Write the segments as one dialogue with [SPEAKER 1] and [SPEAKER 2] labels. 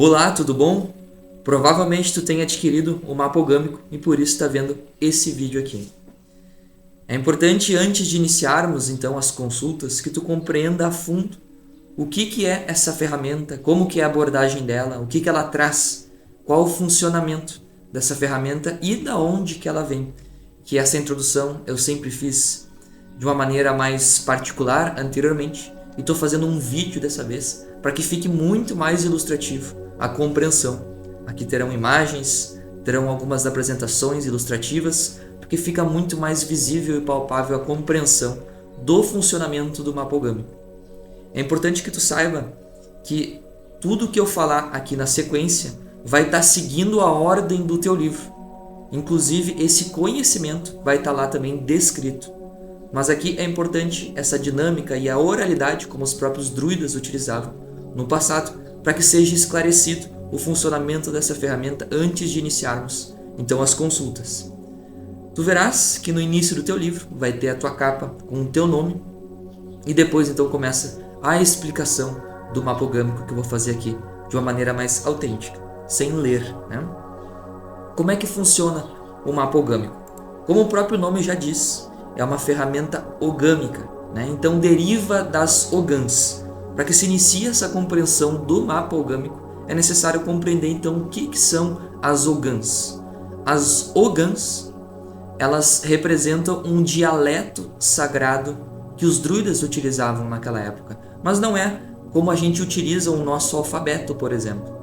[SPEAKER 1] Olá, tudo bom? Provavelmente tu tem adquirido o mapa ogâmico e por isso está vendo esse vídeo aqui. É importante, antes de iniciarmos então as consultas, que tu compreenda a fundo o que é essa ferramenta, como que é a abordagem dela, o que ela traz, qual o funcionamento dessa ferramenta e da onde que ela vem. Que essa introdução eu sempre fiz de uma maneira mais particular anteriormente e estou fazendo um vídeo dessa vez para que fique muito mais ilustrativo a compreensão. Aqui terão imagens, terão algumas apresentações ilustrativas, porque fica muito mais visível e palpável a compreensão do funcionamento do mapa ogâmico. É importante que tu saiba que tudo que eu falar aqui na sequência vai estar seguindo a ordem do teu livro. Inclusive, esse conhecimento vai estar lá também descrito. Mas aqui é importante essa dinâmica e a oralidade, como os próprios druidas utilizavam no passado, para que seja esclarecido o funcionamento dessa ferramenta antes de iniciarmos então as consultas. Tu verás que no início do teu livro vai ter a tua capa com o teu nome e depois então começa a explicação do mapa ogâmico que eu vou fazer aqui de uma maneira mais autêntica, sem ler, né? Como é que funciona o mapa ogâmico? Como o próprio nome já diz, é uma ferramenta ogâmica, né? Então deriva das ogãs. Para que se inicie essa compreensão do mapa ogâmico, é necessário compreender então o que são as ogãs. As ogãs, elas representam um dialeto sagrado que os druidas utilizavam naquela época, mas não é como a gente utiliza o nosso alfabeto, por exemplo.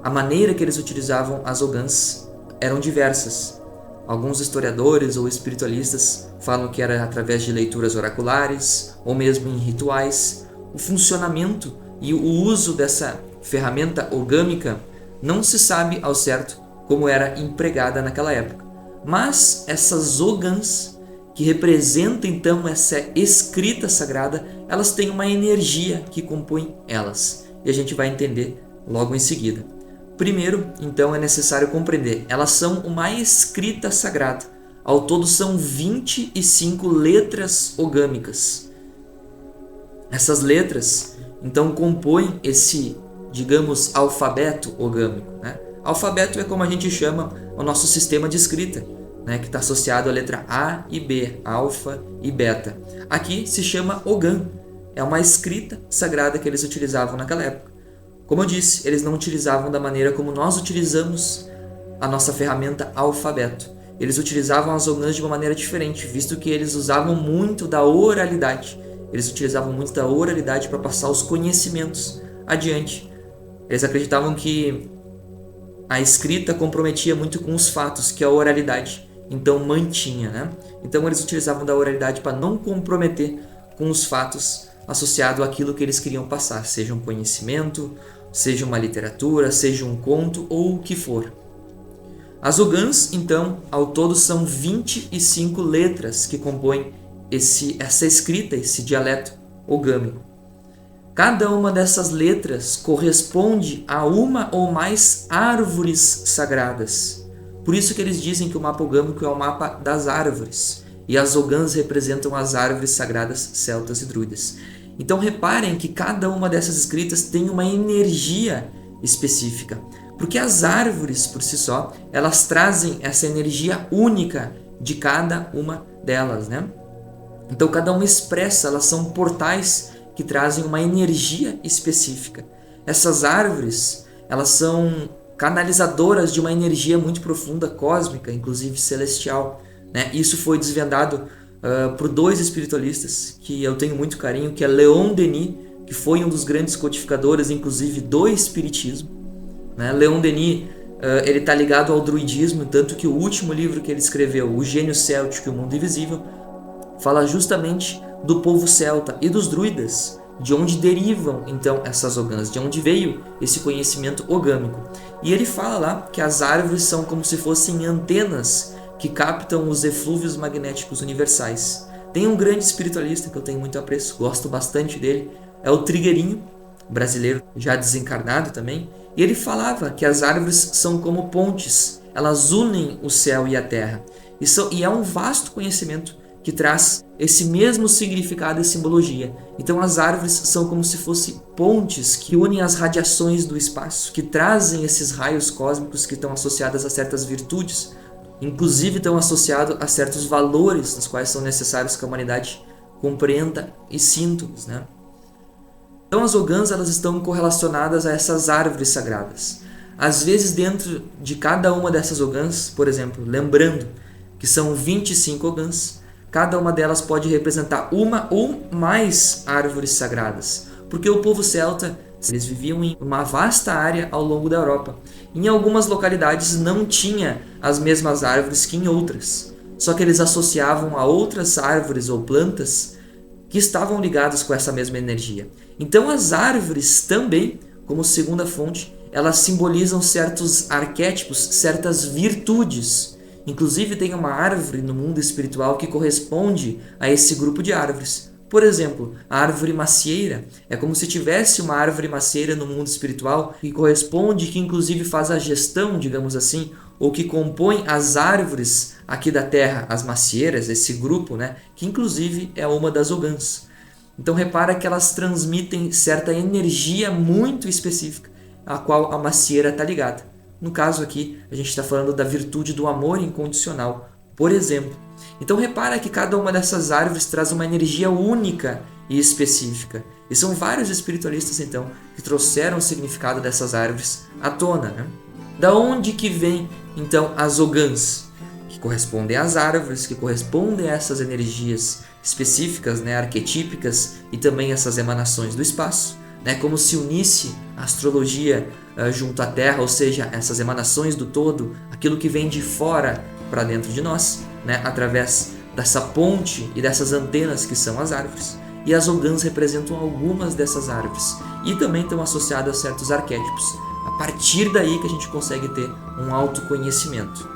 [SPEAKER 1] A maneira que eles utilizavam as ogãs eram diversas. Alguns historiadores ou espiritualistas falam que era através de leituras oraculares ou mesmo em rituais. O funcionamento e o uso dessa ferramenta ogâmica não se sabe ao certo como era empregada naquela época. Mas essas ogãs, que representam então essa escrita sagrada, elas têm uma energia que compõe elas. E a gente vai entender logo em seguida. Primeiro, então, é necessário compreender, elas são uma escrita sagrada. Ao todo são 25 letras ogâmicas. Essas letras, então, compõem esse, digamos, alfabeto ogâmico, né? Alfabeto é como a gente chama o nosso sistema de escrita, né? Que está associado à letra A e B, alfa e beta. Aqui se chama ogã, é uma escrita sagrada que eles utilizavam naquela época. Como eu disse, eles não utilizavam da maneira como nós utilizamos a nossa ferramenta alfabeto. Eles utilizavam as ogãs de uma maneira diferente, visto que eles usavam muito da oralidade. Eles utilizavam muito da oralidade para passar os conhecimentos adiante. Eles acreditavam que a escrita comprometia muito com os fatos, que a oralidade então mantinha, né? Então eles utilizavam da oralidade para não comprometer com os fatos associado àquilo que eles queriam passar, seja um conhecimento, seja uma literatura, seja um conto ou o que for. As ogãs, então, ao todo são 25 letras que compõem essa escrita, esse dialeto ogâmico. Cada uma dessas letras corresponde a uma ou mais árvores sagradas. Por isso que eles dizem que o mapa ogâmico é o mapa das árvores, e as ogãs representam as árvores sagradas celtas e druidas. Então reparem que cada uma dessas escritas tem uma energia específica, porque as árvores por si só, elas trazem essa energia única de cada uma delas, né? Então cada uma expressa, elas são portais que trazem uma energia específica. Essas árvores, elas são canalizadoras de uma energia muito profunda, cósmica, inclusive celestial, né? Isso foi desvendado por dois espiritualistas que eu tenho muito carinho, que é Leon Denis, que foi um dos grandes codificadores, inclusive, do espiritismo, né? Leon Denis, ele está ligado ao druidismo, tanto que o último livro que ele escreveu, O Gênio Céltico e o Mundo Invisível, fala justamente do povo celta e dos druidas, de onde derivam então essas ogãs, de onde veio esse conhecimento ogâmico. E ele fala lá que as árvores são como se fossem antenas que captam os eflúvios magnéticos universais. Tem um grande espiritualista que eu tenho muito apreço, gosto bastante dele, é o Trigueirinho, brasileiro, já desencarnado também, e ele falava que as árvores são como pontes, elas unem o céu e a terra. E é um vasto conhecimento que traz esse mesmo significado e simbologia. Então as árvores são como se fossem pontes que unem as radiações do espaço, que trazem esses raios cósmicos que estão associados a certas virtudes, inclusive estão associados a certos valores nos quais são necessários que a humanidade compreenda e sinta-os, né? Então as ogãs, elas estão correlacionadas a essas árvores sagradas. Às vezes dentro de cada uma dessas ogãs, por exemplo, lembrando que são 25 ogãs, cada uma delas pode representar uma ou mais árvores sagradas, porque o povo celta, eles viviam em uma vasta área ao longo da Europa. Em algumas localidades não tinha as mesmas árvores que em outras, só que eles associavam a outras árvores ou plantas que estavam ligadas com essa mesma energia. Então as árvores também, como segunda fonte, elas simbolizam certos arquétipos, certas virtudes. Inclusive tem uma árvore no mundo espiritual que corresponde a esse grupo de árvores. Por exemplo, a árvore macieira é como se tivesse uma árvore macieira no mundo espiritual que corresponde, que inclusive faz a gestão, digamos assim, ou que compõe as árvores aqui da Terra, as macieiras, esse grupo, né, que inclusive é uma das ogãs. Então repara que elas transmitem certa energia muito específica, a qual a macieira está ligada. No caso aqui, a gente está falando da virtude do amor incondicional, por exemplo. Então repara que cada uma dessas árvores traz uma energia única e específica. E são vários espiritualistas, então, que trouxeram o significado dessas árvores à tona, né? Da onde que vem, então, as ogãs? Que correspondem às árvores, que correspondem a essas energias específicas, né, arquetípicas, e também essas emanações do espaço, né, como se unisse a astrologia junto à Terra, ou seja, essas emanações do todo, aquilo que vem de fora para dentro de nós, né, através dessa ponte e dessas antenas que são as árvores. E as ogãs representam algumas dessas árvores e também estão associadas a certos arquétipos. A partir daí que a gente consegue ter um autoconhecimento.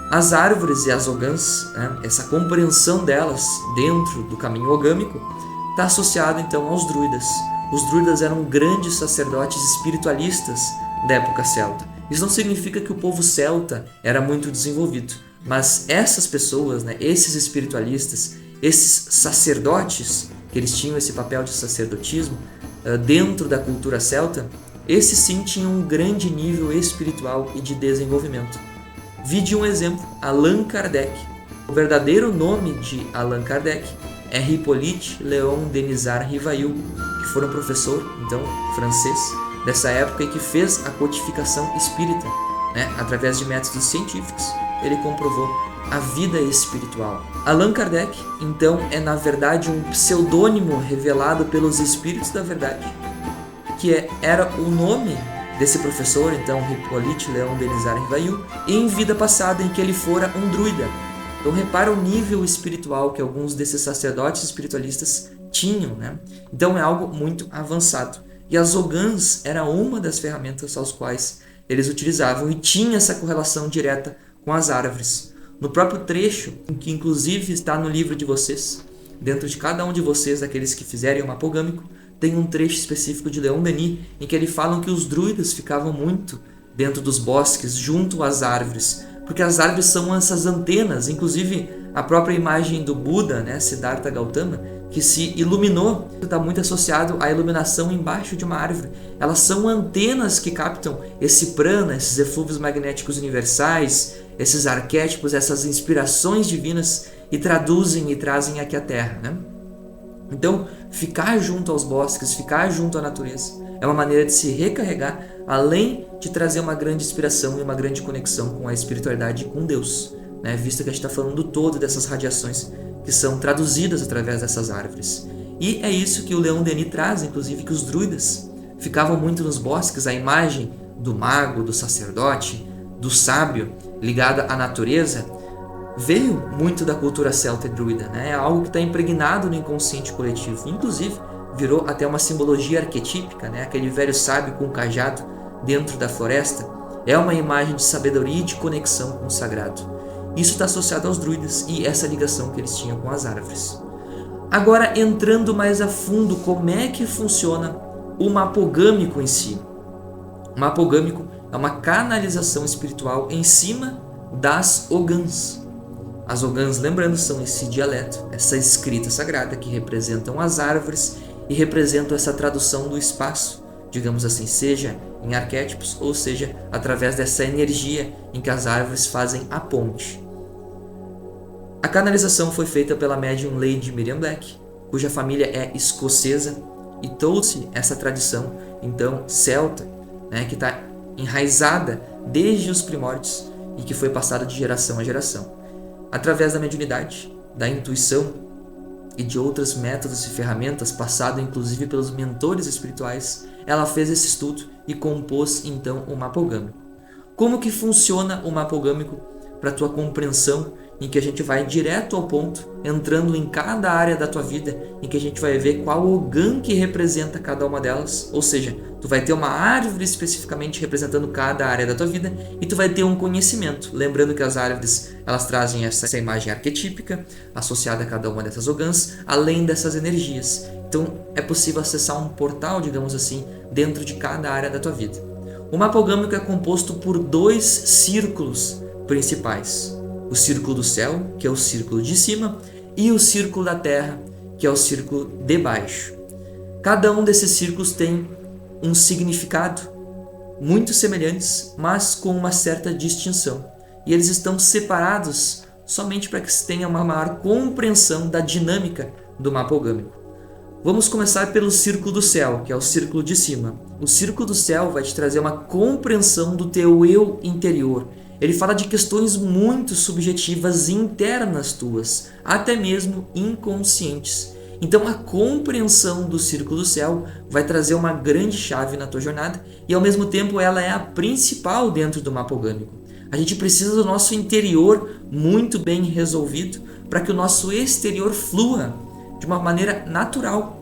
[SPEAKER 1] As árvores e as ogãs, né, essa compreensão delas dentro do caminho ogâmico, está associada então aos druidas. Os druidas eram grandes sacerdotes espiritualistas da época celta. Isso não significa que o povo celta era muito desenvolvido, mas essas pessoas, né, esses espiritualistas, esses sacerdotes, que eles tinham esse papel de sacerdotismo dentro da cultura celta, esses sim tinham um grande nível espiritual e de desenvolvimento. Vide um exemplo, Allan Kardec. O verdadeiro nome de Allan Kardec é Hippolyte Léon Denisard Rivail, que foi um professor, então, francês, dessa época e que fez a codificação espírita, né? Através de métodos científicos, ele comprovou a vida espiritual. Allan Kardec, então, é na verdade um pseudônimo revelado pelos espíritos da verdade, que era o nome desse professor, então, Hippolyte Léon Denisard Rivail, em vida passada em que ele fora um druida. Então repara o nível espiritual que alguns desses sacerdotes espiritualistas tinham, né? Então é algo muito avançado. E as ogãs era uma das ferramentas aos quais eles utilizavam e tinha essa correlação direta com as árvores. No próprio trecho, que inclusive está no livro de vocês, dentro de cada um de vocês, daqueles que fizerem o mapa ogâmico, tem um trecho específico de Leon Denis, em que ele fala que os druidas ficavam muito dentro dos bosques, junto às árvores, porque as árvores são essas antenas, inclusive a própria imagem do Buda, né, Siddhartha Gautama, que se iluminou, está muito associado à iluminação embaixo de uma árvore. Elas são antenas que captam esse prana, esses eflúvios magnéticos universais, esses arquétipos, essas inspirações divinas e traduzem e trazem aqui à Terra, né? Então, ficar junto aos bosques, ficar junto à natureza, é uma maneira de se recarregar, além de trazer uma grande inspiração e uma grande conexão com a espiritualidade e com Deus, né? Visto que a gente está falando todo dessas radiações que são traduzidas através dessas árvores. E é isso que o Leon Denis traz, inclusive, que os druidas ficavam muito nos bosques, a imagem do mago, do sacerdote, do sábio, ligada à natureza, veio muito da cultura celta e druida, né? É algo que está impregnado no inconsciente coletivo. Inclusive, virou até uma simbologia arquetípica, né? Aquele velho sábio com um cajado dentro da floresta é uma imagem de sabedoria e de conexão com o sagrado. Isso está associado aos druidas e essa ligação que eles tinham com as árvores. Agora, entrando mais a fundo, como é que funciona o mapa ogâmico em si? O mapa ogâmico é uma canalização espiritual em cima das ogãs. As ogãs, lembrando, são esse dialeto, essa escrita sagrada que representam as árvores e representam essa tradução do espaço, digamos assim, seja em arquétipos ou seja através dessa energia em que as árvores fazem a ponte. A canalização foi feita pela médium Lady Miriam Black, cuja família é escocesa e trouxe essa tradição, então, celta, né, que está enraizada desde os primórdios e que foi passada de geração a geração. Através da mediunidade, da intuição e de outros métodos e ferramentas, passado inclusive pelos mentores espirituais, ela fez esse estudo e compôs então o mapa ogâmico. Como que funciona o mapa ogâmico para tua compreensão, em que a gente vai direto ao ponto, entrando em cada área da tua vida, em que a gente vai ver qual ogã que representa cada uma delas, ou seja, tu vai ter uma árvore especificamente representando cada área da tua vida e tu vai ter um conhecimento, lembrando que as árvores, elas trazem essa imagem arquetípica associada a cada uma dessas ogãs, além dessas energias. Então é possível acessar um portal, digamos assim, dentro de cada área da tua vida. O mapa ogâmico é composto por 2 círculos principais. O círculo do céu, que é o círculo de cima, e o círculo da terra, que é o círculo de baixo. Cada um desses círculos tem um significado muito semelhantes, mas com uma certa distinção. E eles estão separados somente para que se tenha uma maior compreensão da dinâmica do mapa ogâmico. Vamos começar pelo círculo do céu, que é o círculo de cima. O círculo do céu vai te trazer uma compreensão do teu eu interior. Ele fala de questões muito subjetivas internas tuas, até mesmo inconscientes. Então a compreensão do círculo do céu vai trazer uma grande chave na tua jornada e ao mesmo tempo ela é a principal dentro do mapa ogâmico. A gente precisa do nosso interior muito bem resolvido para que o nosso exterior flua de uma maneira natural.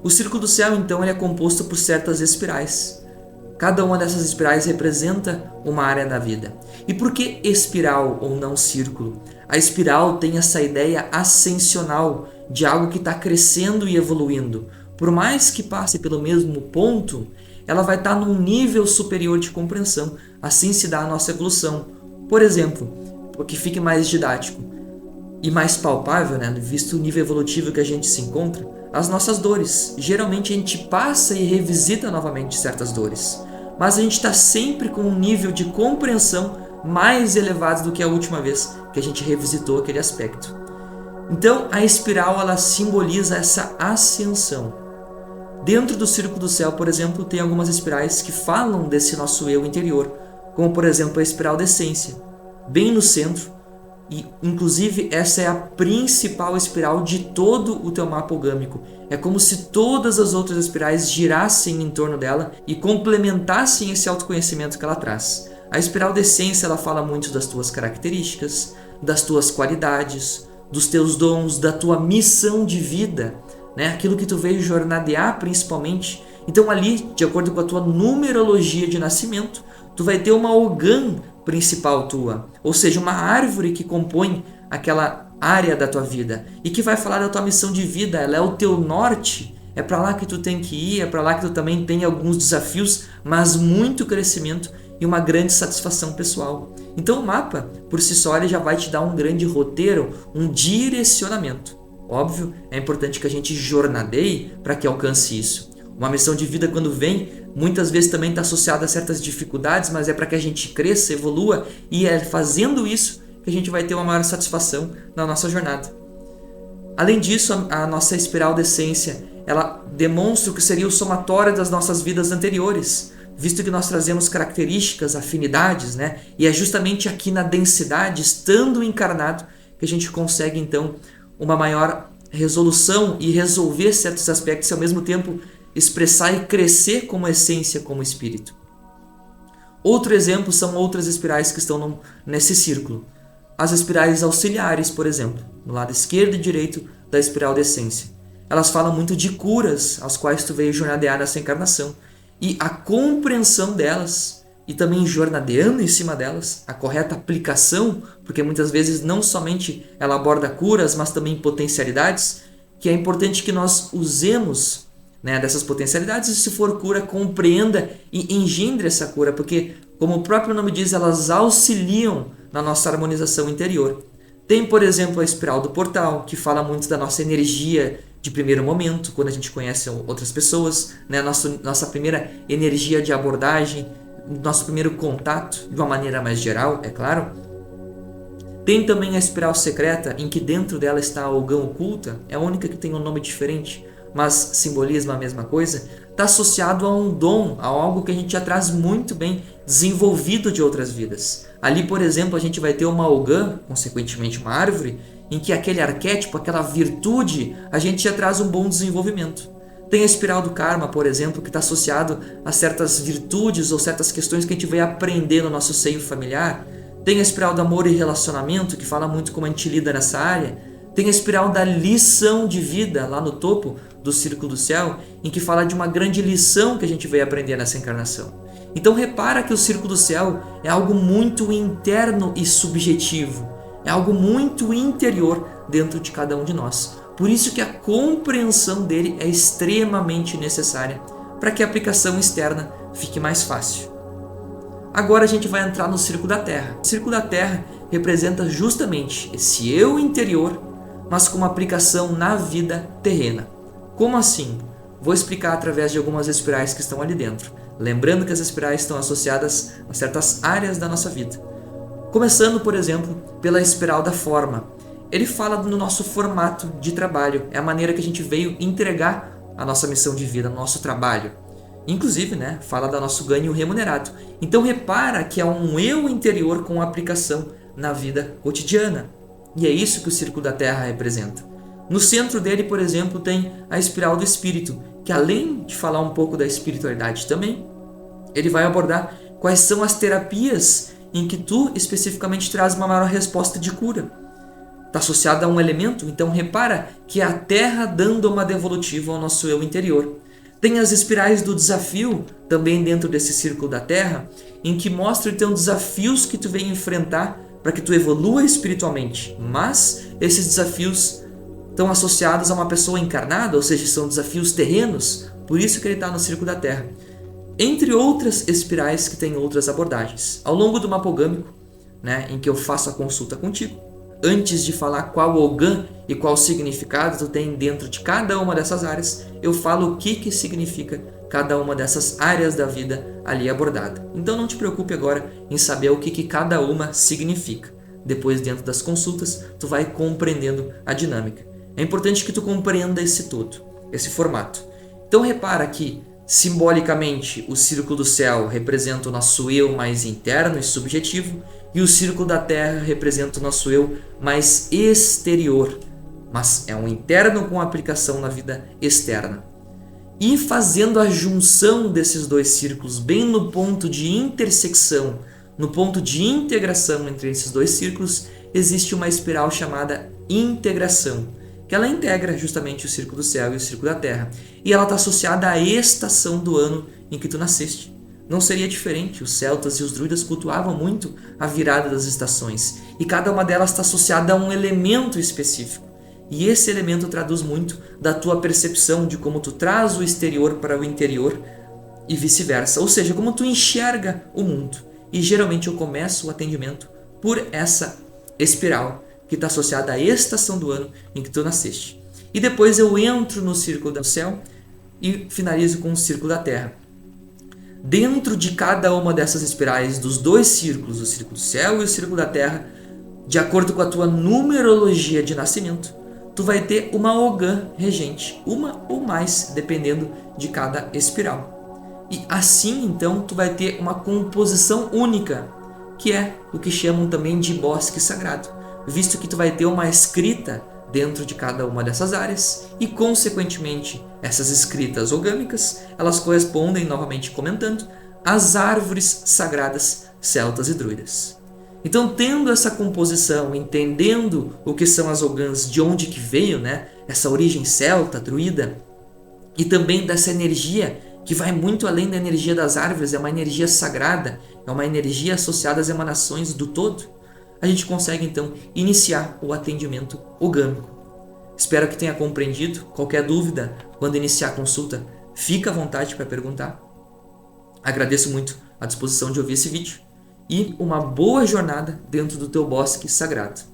[SPEAKER 1] O círculo do céu então ele é composto por certas espirais. Cada uma dessas espirais representa uma área da vida. E por que espiral ou não círculo? A espiral tem essa ideia ascensional de algo que está crescendo e evoluindo. Por mais que passe pelo mesmo ponto, ela vai estar num nível superior de compreensão. Assim se dá a nossa evolução. Por exemplo, para que fique mais didático e mais palpável, né, visto o nível evolutivo que a gente se encontra, as nossas dores. Geralmente a gente passa e revisita novamente certas dores, mas a gente está sempre com um nível de compreensão mais elevado do que a última vez que a gente revisitou aquele aspecto. Então a espiral ela simboliza essa ascensão. Dentro do círculo do céu, por exemplo, tem algumas espirais que falam desse nosso eu interior, como por exemplo a espiral da essência, bem no centro. E, inclusive, essa é a principal espiral de todo o teu mapa ogâmico. É como se todas as outras espirais girassem em torno dela e complementassem esse autoconhecimento que ela traz. A espiral da essência ela fala muito das tuas características, das tuas qualidades, dos teus dons, da tua missão de vida, né? Aquilo que tu veio jornadear principalmente. Então ali, de acordo com a tua numerologia de nascimento, tu vai ter uma ogã principal tua, ou seja, uma árvore que compõe aquela área da tua vida e que vai falar da tua missão de vida. Ela é o teu norte, é para lá que tu tem que ir, é para lá que tu também tem alguns desafios, mas muito crescimento e uma grande satisfação pessoal. Então o mapa, por si só, ele já vai te dar um grande roteiro, um direcionamento. Óbvio, é importante que a gente jornadeie para que alcance isso. Uma missão de vida, quando vem, muitas vezes também está associada a certas dificuldades, mas é para que a gente cresça, evolua, e é fazendo isso que a gente vai ter uma maior satisfação na nossa jornada. Além disso, a nossa espiral da essência, ela demonstra o que seria o somatório das nossas vidas anteriores, visto que nós trazemos características, afinidades, né? E é justamente aqui na densidade, estando encarnado, que a gente consegue, então, uma maior resolução e resolver certos aspectos e, ao mesmo tempo, expressar e crescer como essência, como espírito. Outro exemplo são outras espirais que estão nesse círculo. As espirais auxiliares, por exemplo, no lado esquerdo e direito da espiral da essência. Elas falam muito de curas, às quais tu veio jornadear nessa encarnação. E a compreensão delas, e também jornadeando em cima delas, a correta aplicação, porque muitas vezes não somente ela aborda curas, mas também potencialidades, que é importante que nós usemos, né, dessas potencialidades, e se for cura, compreenda e engendre essa cura, porque, como o próprio nome diz, elas auxiliam na nossa harmonização interior. Tem, por exemplo, a espiral do portal, que fala muito da nossa energia de primeiro momento, quando a gente conhece outras pessoas, né? Nossa primeira energia de abordagem, nosso primeiro contato, de uma maneira mais geral, é claro. Tem também a espiral secreta, em que dentro dela está a Ogã oculta, é a única que tem um nome diferente, mas simboliza a mesma coisa. Está associado a um dom, a algo que a gente já traz muito bem desenvolvido de outras vidas. Ali, por exemplo, a gente vai ter uma Ogã, consequentemente uma árvore, em que aquele arquétipo, aquela virtude, a gente já traz um bom desenvolvimento. Tem a espiral do karma, por exemplo, que está associado a certas virtudes ou certas questões que a gente vai aprender no nosso seio familiar. Tem a espiral do amor e relacionamento, que fala muito como a gente lida nessa área. Tem a espiral da lição de vida, lá no topo do Círculo do Céu, em que fala de uma grande lição que a gente vai aprender nessa encarnação. Então repara que o Círculo do Céu é algo muito interno e subjetivo. É algo muito interior dentro de cada um de nós. Por isso que a compreensão dele é extremamente necessária para que a aplicação externa fique mais fácil. Agora a gente vai entrar no Círculo da Terra. O Círculo da Terra representa justamente esse eu interior, mas com uma aplicação na vida terrena. Como assim? Vou explicar através de algumas espirais que estão ali dentro. Lembrando que as espirais estão associadas a certas áreas da nossa vida. Começando, por exemplo, pela espiral da forma. Ele fala do nosso formato de trabalho. É a maneira que a gente veio entregar a nossa missão de vida, o nosso trabalho. Inclusive, né, fala do nosso ganho remunerado. Então repara que é um eu interior com aplicação na vida cotidiana. E é isso que o Círculo da Terra representa. No centro dele, por exemplo, tem a espiral do espírito, que além de falar um pouco da espiritualidade também, ele vai abordar quais são as terapias em que tu especificamente traz uma maior resposta de cura. Está associado a um elemento, então repara que é a Terra dando uma devolutiva ao nosso eu interior. Tem as espirais do desafio, também dentro desse Círculo da Terra, em que mostra então desafios que tu vem enfrentar para que tu evolua espiritualmente. Mas esses desafios estão associados a uma pessoa encarnada, ou seja, são desafios terrenos, por isso que ele está no Círculo da Terra. Entre outras espirais que têm outras abordagens. Ao longo do mapogâmico, né, em que eu faço a consulta contigo, antes de falar qual Ogã e qual significado tu tem dentro de cada uma dessas áreas, eu falo o que significa cada uma dessas áreas da vida ali abordada. Então não te preocupe agora em saber o que cada uma significa. Depois, dentro das consultas, tu vai compreendendo a dinâmica. É importante que tu compreenda esse todo, esse formato. Então repara que, simbolicamente, o Círculo do Céu representa o nosso eu mais interno e subjetivo, e o Círculo da Terra representa o nosso eu mais exterior, mas é um interno com aplicação na vida externa. E fazendo a junção desses dois círculos, bem no ponto de intersecção, no ponto de integração entre esses dois círculos, existe uma espiral chamada integração, que ela integra justamente o Círculo do Céu e o Círculo da Terra. E ela está associada à estação do ano em que tu nasceste. Não seria diferente, os celtas e os druidas cultuavam muito a virada das estações, e cada uma delas está associada a um elemento específico. E esse elemento traduz muito da tua percepção de como tu traz o exterior para o interior e vice-versa, ou seja, como tu enxerga o mundo. E geralmente eu começo o atendimento por essa espiral que está associada à estação do ano em que tu nasceste. E depois eu entro no Círculo do Céu e finalizo com o Círculo da Terra. Dentro de cada uma dessas espirais dos dois círculos, o Círculo do Céu e o Círculo da Terra, de acordo com a tua numerologia de nascimento, tu vai ter uma Ogã regente, uma ou mais, dependendo de cada espiral. E assim, então, tu vai ter uma composição única, que é o que chamam também de bosque sagrado, visto que tu vai ter uma escrita dentro de cada uma dessas áreas e, consequentemente, essas escritas ogâmicas, elas correspondem, novamente comentando, às árvores sagradas celtas e druidas. Então, tendo essa composição, entendendo o que são as Ogãs, de onde que veio, né, essa origem celta, druida, e também dessa energia que vai muito além da energia das árvores, é uma energia sagrada, é uma energia associada às emanações do todo, a gente consegue então iniciar o atendimento ogâmico. Espero que tenha compreendido. Qualquer dúvida quando iniciar a consulta, fica à vontade para perguntar. Agradeço muito a disposição de ouvir esse vídeo e uma boa jornada dentro do teu bosque sagrado.